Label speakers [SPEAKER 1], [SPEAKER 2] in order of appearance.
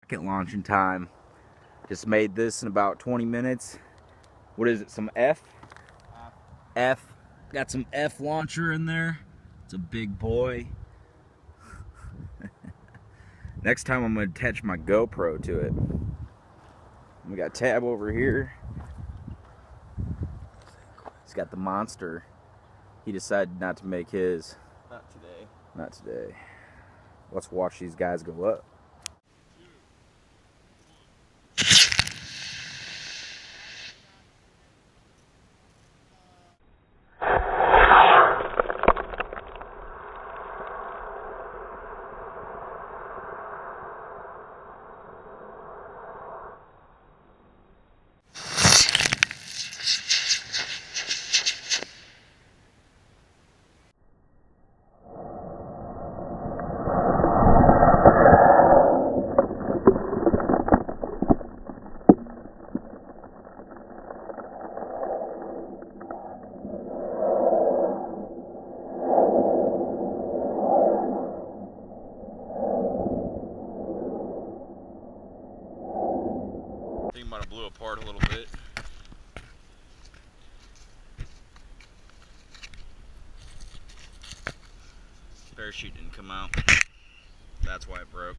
[SPEAKER 1] Rocket launching time. Just made this in about 20 minutes. What is it, some F? F. Got some F launcher in there. It's a big boy. Next time I'm going to attach my GoPro to it. We got Tab over here. He's got the monster. He decided not to make his.
[SPEAKER 2] Not today.
[SPEAKER 1] Not today. Let's watch these guys go up.
[SPEAKER 2] I think it might have blew apart a little bit. Parachute didn't come out. That's why it broke.